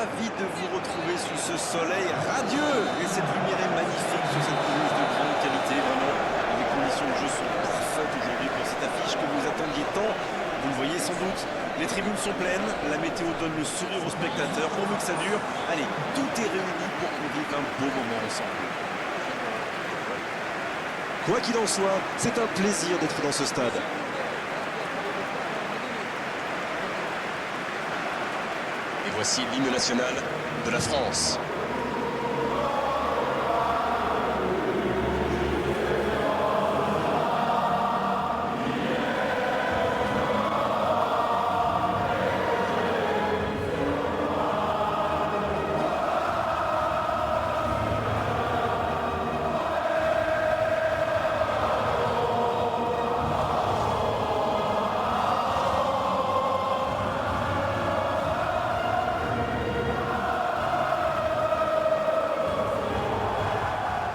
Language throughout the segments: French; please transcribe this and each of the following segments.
Ravi de vous retrouver sous ce soleil radieux et cette lumière est magnifique sur cette pelouse de grande qualité. Vraiment, les conditions de jeu sont parfaites aujourd'hui pour cette affiche que vous attendiez tant. Vous le voyez sans doute, les tribunes sont pleines, la météo donne le sourire aux spectateurs. Pourvu que ça dure, allez, tout est réuni pour qu'on vive un beau moment ensemble. Quoi qu'il en soit, c'est un plaisir d'être dans ce stade. Et voici l'hymne national de la France.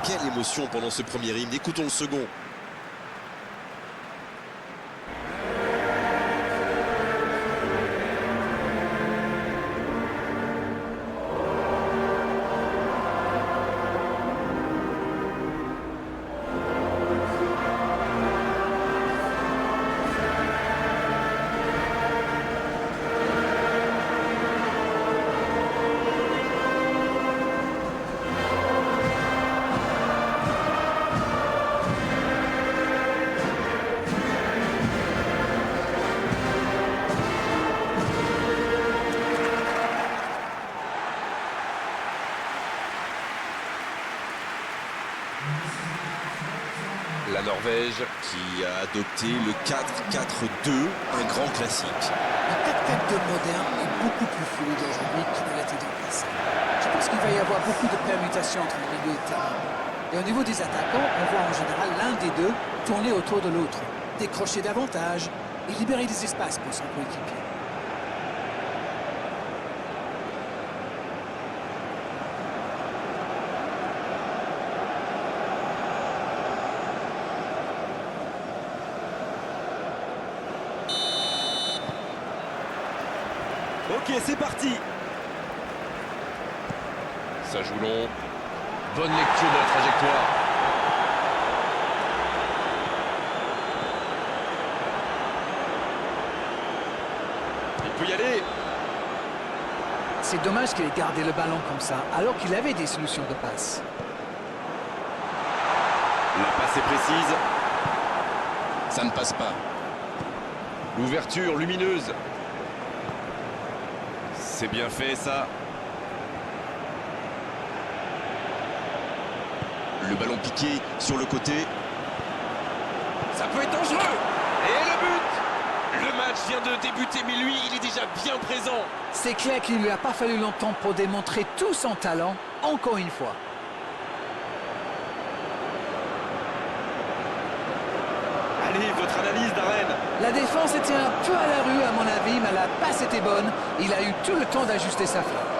Quelle émotion pendant ce premier hymne, écoutons le second. La Norvège qui a adopté le 4-4-2, un grand classique. Le 4-4-2 moderne est beaucoup plus fluide aujourd'hui qu'il ne l'était dans le passé. Je pense qu'il va y avoir beaucoup de permutations entre les milieux de terrain. Et au niveau des attaquants, on voit en général l'un des deux tourner autour de l'autre, décrocher davantage et libérer des espaces pour son coéquipier. Ok, c'est parti. Ça joue long. Bonne lecture de la trajectoire. Il peut y aller. C'est dommage qu'il ait gardé le ballon comme ça, alors qu'il avait des solutions de passe. La passe est précise. Ça ne passe pas. L'ouverture lumineuse. C'est bien fait, ça. Le ballon piqué sur le côté. Ça peut être dangereux. Et le but. Le match vient de débuter, mais lui, il est déjà bien présent. C'est clair qu'il ne lui a pas fallu longtemps pour démontrer tout son talent, encore une fois. Allez, votre analyse, Darren. La défense était un peu à la rue à mon avis, mais la passe était bonne. Il a eu tout le temps d'ajuster sa frappe.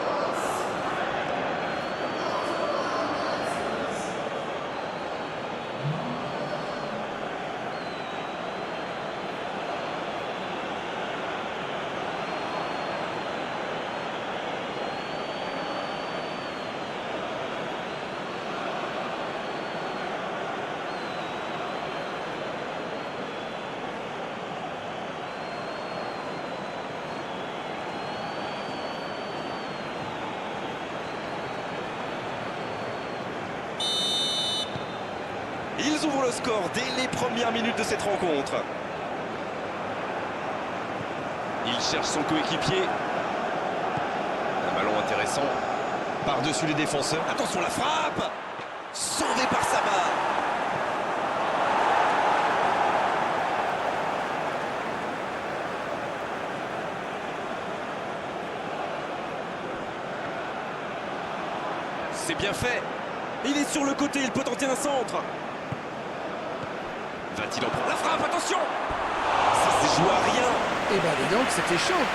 Ils ouvrent le score dès les premières minutes de cette rencontre. Il cherche son coéquipier. Un ballon intéressant. Par-dessus les défenseurs. Attention, la frappe. Sauvé par sa main. C'est bien fait. Il est sur le côté, il peut tenter un centre. Va-t-il en prendre la frappe? Attention! Ça s'est joué à rien. Eh ben dis donc, c'était chaud.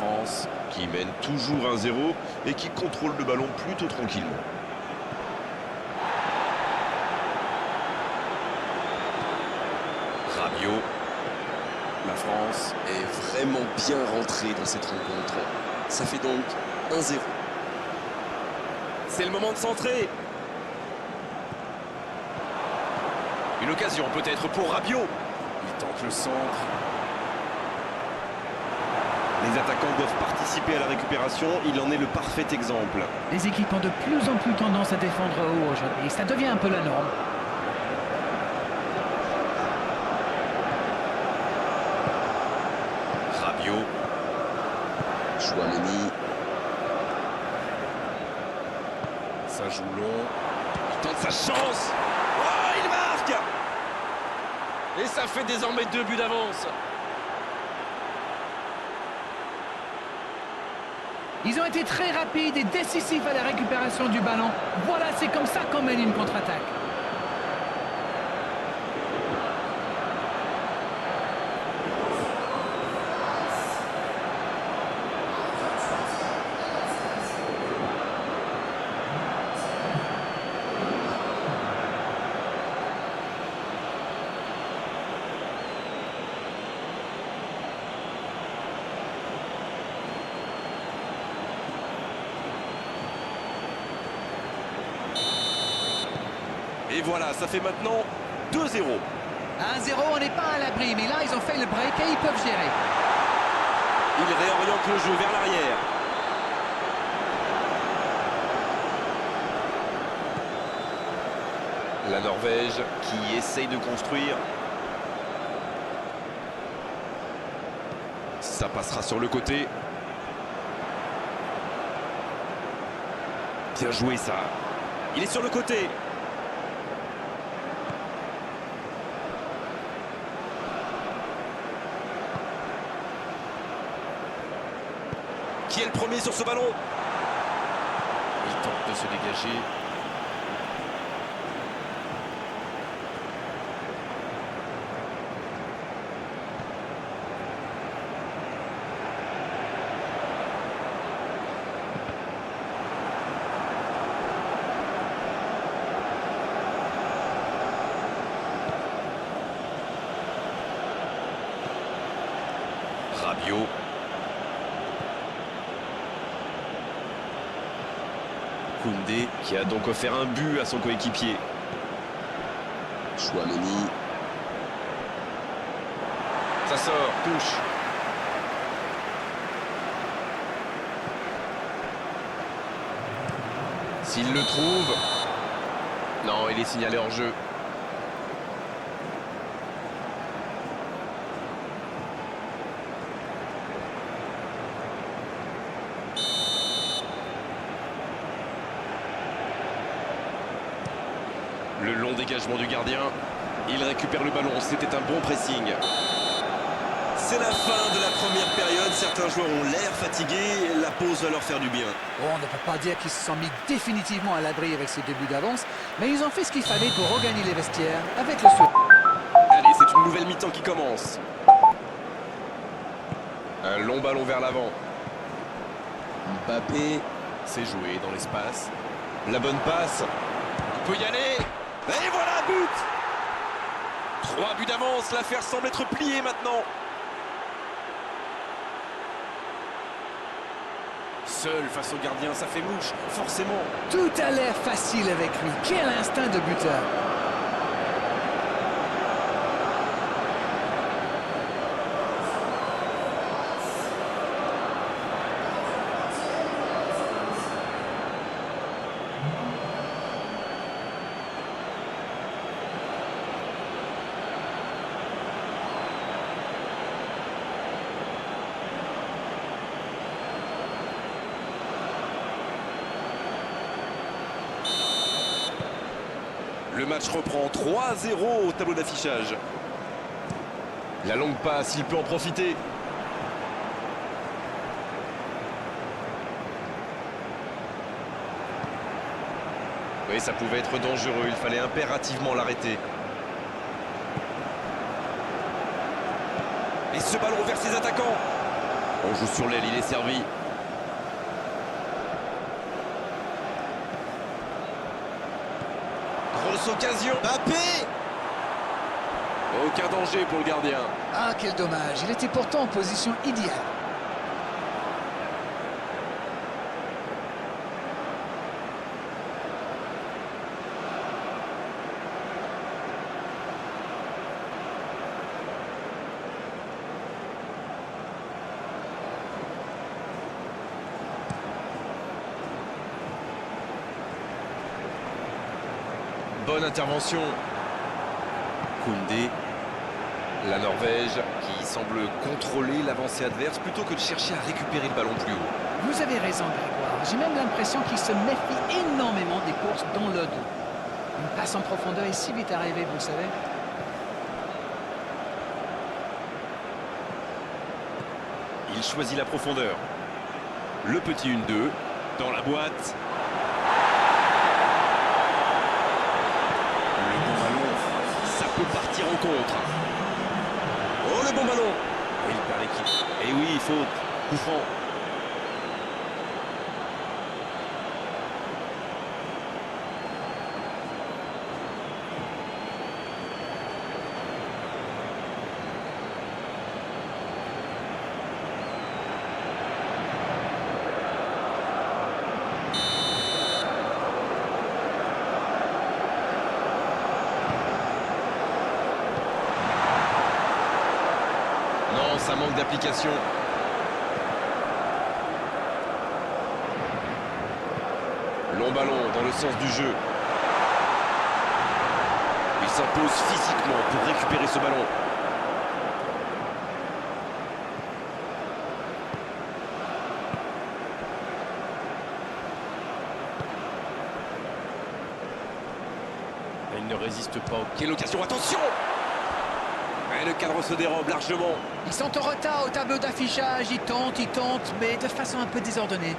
France qui mène toujours 1-0 et qui contrôle le ballon plutôt tranquillement. Rabiot. La France est vraiment bien rentrée dans cette rencontre. Ça fait donc 1-0. C'est le moment de centrer. Une occasion peut-être pour Rabiot. Il tente le centre. Les attaquants doivent participer à la récupération. Il en est le parfait exemple. Les équipes ont de plus en plus tendance à défendre haut aujourd'hui. Ça devient un peu la norme. Rabiot. Chouameni. Ça joue long. Il tente sa chance. Oh, il marque. Et ça fait désormais 2 buts d'avance. Ils ont été très rapides et décisifs à la récupération du ballon. Voilà, c'est comme ça qu'on mène une contre-attaque. Et voilà, ça fait maintenant 2-0. 1-0, on n'est pas à l'abri, mais là, ils ont fait le break et ils peuvent gérer. Il réoriente le jeu vers l'arrière. La Norvège qui essaye de construire. Ça passera sur le côté. Bien joué ça. Il est sur le côté. Qui est le premier sur ce ballon? Il tente de se dégager. Rabiot. Koundé qui a donc offert un but à son coéquipier. Chouameni. Ça sort, touche. S'il le trouve... Non, il est signalé hors jeu. Le long dégagement du gardien. Il récupère le ballon. C'était un bon pressing. C'est la fin de la première période. Certains joueurs ont l'air fatigués. La pause va leur faire du bien. Bon, on ne peut pas dire qu'ils se sont mis définitivement à l'abri avec ces 2 buts d'avance, mais ils ont fait ce qu'il fallait pour regagner les vestiaires avec le sourire. Allez, c'est une nouvelle mi-temps qui commence. Un long ballon vers l'avant. Mbappé. C'est joué dans l'espace. La bonne passe. Il peut y aller. Et voilà, but. 3 buts d'avance. L'affaire semble être pliée maintenant. Seul face au gardien, ça fait mouche, forcément. Tout a l'air facile avec lui. Quel instinct de buteur. Le match reprend 3-0 au tableau d'affichage. La longue passe, il peut en profiter. Oui, ça pouvait être dangereux, il fallait impérativement l'arrêter. Et ce ballon vers ses attaquants. On joue sur l'aile, il est servi. Grosse occasion. Mbappé! Aucun danger pour le gardien. Ah, quel dommage. Il était pourtant en position idéale. Bonne intervention. Koundé. La Norvège qui semble contrôler l'avancée adverse plutôt que de chercher à récupérer le ballon plus haut. Vous avez raison, Grégoire. J'ai même l'impression qu'il se méfie énormément des courses dans le dos. Une passe en profondeur est si vite arrivée, vous le savez. Il choisit la profondeur. Le petit 1-2 dans la boîte. Le bon ballon, ça peut partir en contre. Oh, le bon ballon. Et il perd l'équipe. Et oui, faute. Coup franc. Non, ça manque d'application. Long ballon dans le sens du jeu. Il s'impose physiquement pour récupérer ce ballon. Il ne résiste pas. Quelle occasion, attention! Et le cadre se dérobe largement. Ils sont en retard au tableau d'affichage. Ils tentent, mais de façon un peu désordonnée.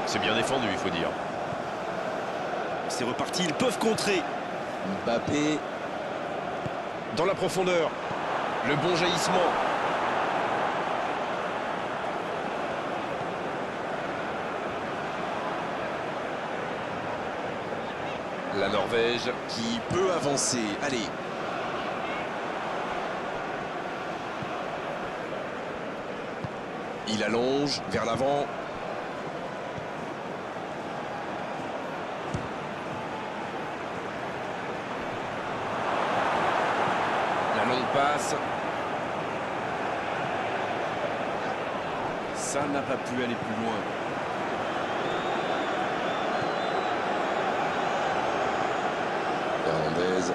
C'est bien défendu, il faut dire. C'est reparti, ils peuvent contrer. Mbappé. Dans la profondeur. Le bon jaillissement. La Norvège qui peut avancer. Allez. Il allonge vers l'avant. La longue passe. Ça n'a pas pu aller plus loin. Hernandez.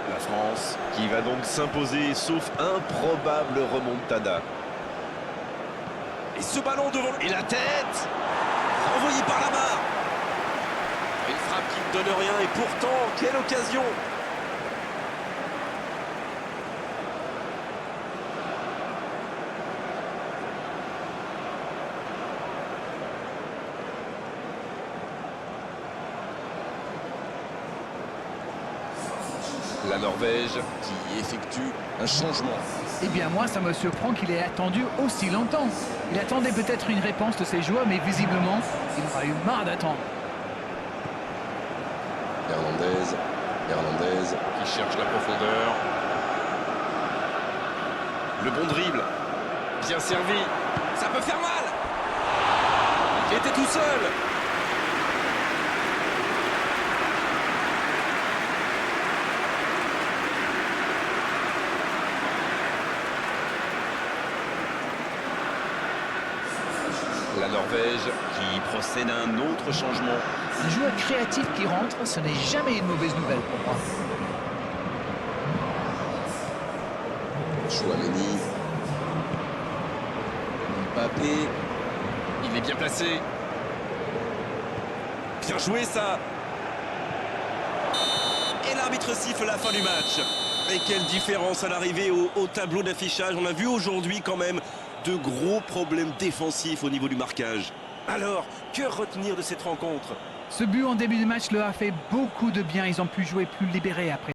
La France qui va donc s'imposer, sauf improbable remontada. Et ce ballon devant... Et la tête renvoyé par la barre. Une frappe qui ne donne rien et pourtant, quelle occasion! La Norvège qui effectue un changement. Eh bien, moi, ça me surprend qu'il ait attendu aussi longtemps. Il attendait peut-être une réponse de ses joueurs, mais visiblement, il aura eu marre d'attendre. Hernandez Qui cherche la profondeur. Le bon dribble. Bien servi. Ça peut faire mal. Il était tout seul. La Norvège qui procède à un autre changement. Un joueur créatif qui rentre, ce n'est jamais une mauvaise nouvelle pour moi. Chouameni. Mbappé. Il est bien placé. Bien joué ça. Et l'arbitre siffle la fin du match. Et quelle différence à l'arrivée au tableau d'affichage. On a vu aujourd'hui quand même de gros problèmes défensifs au niveau du marquage. Alors, que retenir de cette rencontre? Ce but en début de match leur a fait beaucoup de bien. Ils ont pu jouer plus libérés après.